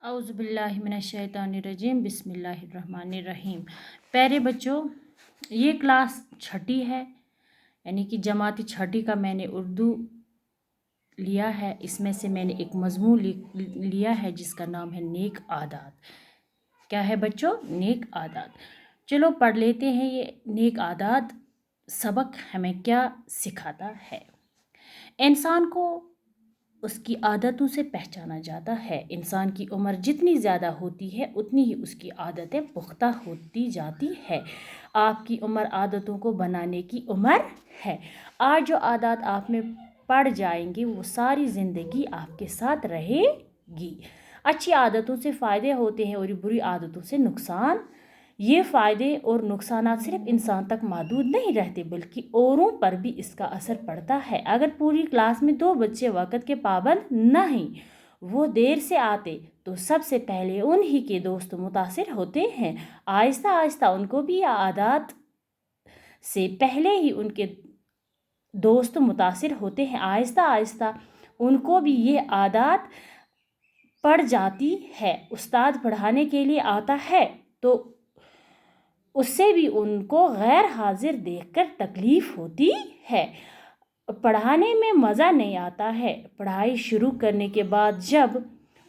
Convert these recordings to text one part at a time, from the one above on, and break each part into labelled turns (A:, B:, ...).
A: औज़ु बिल्लाहि मिनश्शैतानिर्रजीम बिस्मिल्लाहिर्रहमानिर्रहीम। प्यारे बच्चों, ये क्लास छठी है, यानी कि जमाती छठी का मैंने उर्दू लिया है। इसमें से मैंने एक मज़मून लिया है जिसका नाम है नेक आदात। क्या है बच्चों? नेक आदात। चलो पढ़ लेते हैं ये नेक आदात सबक हमें क्या सिखाता है। इंसान को उसकी आदतों से पहचाना जाता है। इंसान की उम्र जितनी ज़्यादा होती है उतनी ही उसकी आदतें पुख्ता होती जाती है। आपकी उम्र आदतों को बनाने की उम्र है। आज जो आदत आप में पड़ जाएंगी वो सारी ज़िंदगी आपके साथ रहेगी। अच्छी आदतों से फ़ायदे होते हैं और बुरी आदतों से नुकसान। ये फ़ायदे और नुकसानात सिर्फ इंसान तक महदूद नहीं रहते बल्कि औरों पर भी इसका असर पड़ता है। अगर पूरी क्लास में 2 बच्चे वक़्त के पाबंद नहीं, वो देर से आते तो सबसे पहले उन्हीं के दोस्त मुतासिर होते हैं। आहिस्ता आहिस्ता उनको भी आदत से पहले ही उनके दोस्त मुतासिर होते हैं। आहिस्ता आहिस्ता उनको भी ये आदत पड़ जाती है। उस्ताद पढ़ाने के लिए आता है तो उससे भी उनको गैर हाजिर देखकर तकलीफ़ होती है। पढ़ाने में मज़ा नहीं आता है। पढ़ाई शुरू करने के बाद जब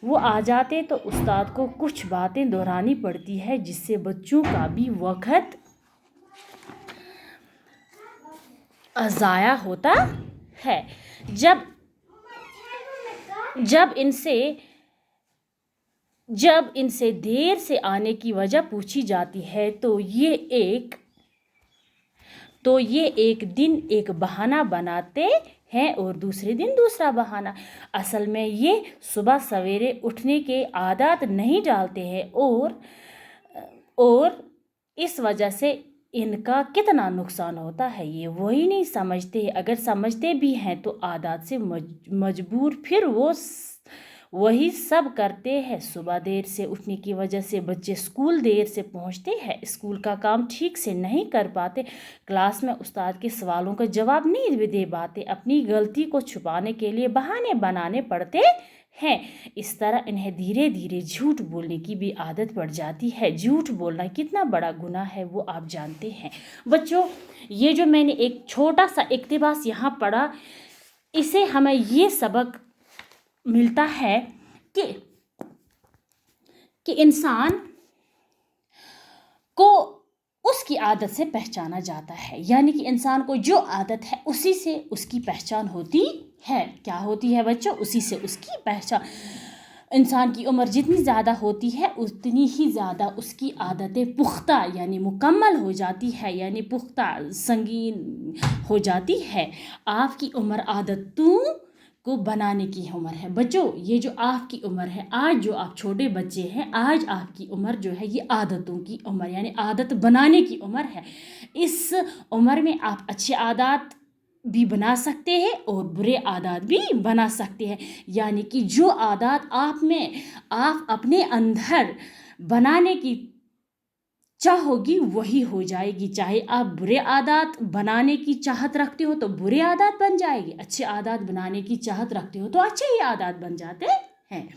A: वो आ जाते तो उस्ताद को कुछ बातें दोहरानी पड़ती है जिससे बच्चों का भी वक़्त ज़ाया होता है। जब इनसे देर से आने की वजह पूछी जाती है तो ये एक दिन एक बहाना बनाते हैं और दूसरे दिन दूसरा बहाना। असल में ये सुबह सवेरे उठने के आदत नहीं डालते हैं और इस वजह से इनका कितना नुकसान होता है ये वही नहीं समझते। अगर समझते भी हैं तो आदत से मजबूर फिर वो वही सब करते हैं। सुबह देर से उठने की वजह से बच्चे स्कूल देर से पहुंचते हैं, स्कूल का काम ठीक से नहीं कर पाते, क्लास में उस्ताद के सवालों का जवाब नहीं दे पाते, अपनी गलती को छुपाने के लिए बहाने बनाने पड़ते हैं। इस तरह इन्हें धीरे धीरे झूठ बोलने की भी आदत पड़ जाती है। झूठ बोलना कितना बड़ा गुनाह है वो आप जानते हैं। बच्चों, ये जो मैंने एक छोटा सा इक्तिबास यहाँ पढ़ा, इसे हमें ये सबक मिलता है कि इंसान को उसकी आदत से पहचाना जाता है। यानी कि इंसान को जो आदत है उसी से उसकी पहचान होती है। क्या होती है बच्चों? उसी से उसकी पहचान। इंसान की उम्र जितनी ज़्यादा होती है उतनी ही ज़्यादा उसकी आदतें पुख्ता यानी मुकम्मल हो जाती है, यानी पुख्ता संगीन हो जाती है। आपकी उम्र आदतों को बनाने की उम्र है। बच्चों, ये जो आपकी उम्र है, आज जो आप छोटे बच्चे हैं, आज आपकी उम्र जो है ये आदतों की उम्र यानी आदत बनाने की उम्र है। इस उम्र में आप अच्छे आदत भी बना सकते हैं और बुरे आदत भी बना सकते हैं। यानी कि जो आदत आप अपने अंदर बनाने की चाहोगी वही हो जाएगी। चाहे आप बुरे आदत बनाने की चाहत रखते हो तो बुरे आदत बन जाएगी, अच्छे आदत बनाने की चाहत रखते हो तो अच्छे ही आदत बन जाते हैं।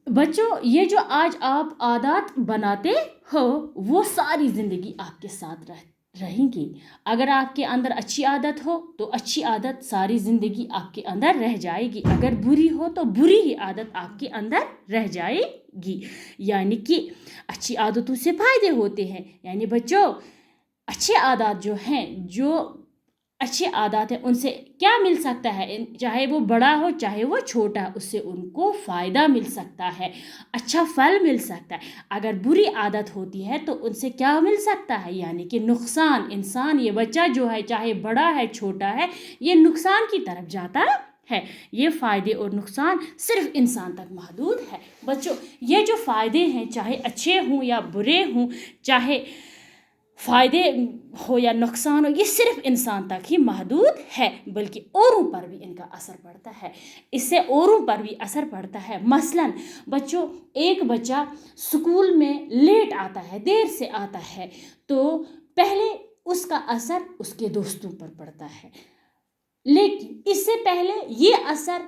A: बच्चों, ये जो आज आप आदत बनाते हो वो सारी ज़िंदगी आपके साथ रहेंगी। अगर आपके अंदर अच्छी आदत हो तो अच्छी आदत सारी ज़िंदगी आपके अंदर रह जाएगी, अगर बुरी हो तो बुरी ही आदत आपके अंदर रह जाएगी। यानी कि अच्छी आदतों से फ़ायदे होते हैं। यानी बच्चों, अच्छे आदत जो हैं, जो अच्छे आदत हैं उनसे क्या मिल सकता है? चाहे वो बड़ा हो चाहे वो छोटा, उससे उनको फ़ायदा मिल सकता है, अच्छा फल मिल सकता है। अगर बुरी आदत होती है तो उनसे क्या मिल सकता है? यानी कि नुकसान। इंसान, ये बच्चा जो है चाहे बड़ा है छोटा है, ये नुकसान की तरफ जाता है। ये फ़ायदे और नुकसान सिर्फ इंसान तक महदूद है। बच्चों, ये जो फ़ायदे हैं चाहे अच्छे हों या बुरे हों, चाहे फ़ायदे हो या नुकसान हो, ये सिर्फ इंसान तक ही महदूद है, बल्कि औरों पर भी इनका असर पड़ता है। इससे औरों पर भी असर पड़ता है। मसलन बच्चों, एक बच्चा स्कूल में लेट आता है, देर से आता है, तो पहले उसका असर उसके दोस्तों पर पड़ता है, लेकिन इससे पहले ये असर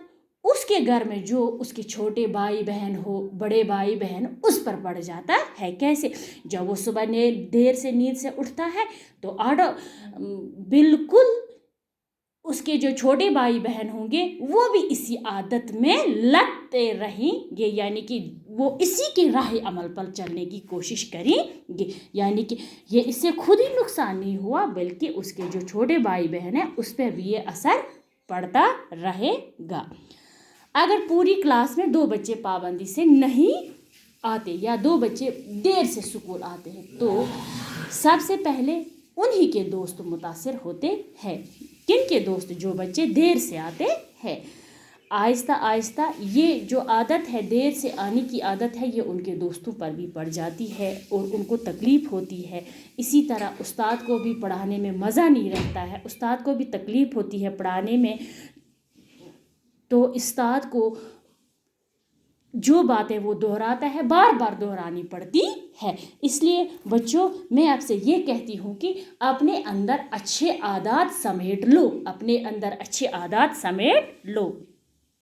A: اس کے گھر میں جو اس کے چھوٹے بھائی بہن ہو، بڑے بھائی بہن، اس پر پڑ جاتا ہے۔ کیسے؟ جب وہ صبح دیر سے نیند سے اٹھتا ہے تو بالکل اس کے جو چھوٹے بھائی بہن ہوں گے وہ بھی اسی عادت میں لگتے رہیں گے، یعنی کہ وہ اسی کی راہ عمل پر چلنے کی کوشش کریں گے، یعنی کہ یہ اس سے خود ہی نقصان نہیں ہوا بلکہ اس کے جو چھوٹے بھائی بہن ہیں اس پہ بھی یہ اثر پڑتا رہے گا۔ اگر پوری کلاس میں 2 بچے پابندی سے نہیں آتے یا 2 بچے دیر سے اسکول آتے ہیں تو سب سے پہلے انہی کے دوست متاثر ہوتے ہیں۔ کن کے دوست؟ جو بچے دیر سے آتے ہیں۔ آہستہ آہستہ یہ جو عادت ہے، دیر سے آنے کی عادت ہے، یہ ان کے دوستوں پر بھی پڑ جاتی ہے اور ان کو تکلیف ہوتی ہے۔ اسی طرح استاد کو بھی پڑھانے میں مزہ نہیں رہتا ہے، استاد کو بھی تکلیف ہوتی ہے پڑھانے میں، تو استاد کو جو باتیں وہ دہراتا ہے بار بار دہرانی پڑتی ہے۔ اس لیے بچوں میں آپ سے یہ کہتی ہوں کہ اپنے اندر اچھے عادات سمیٹ لو، اپنے اندر اچھے عادات سمیٹ لو۔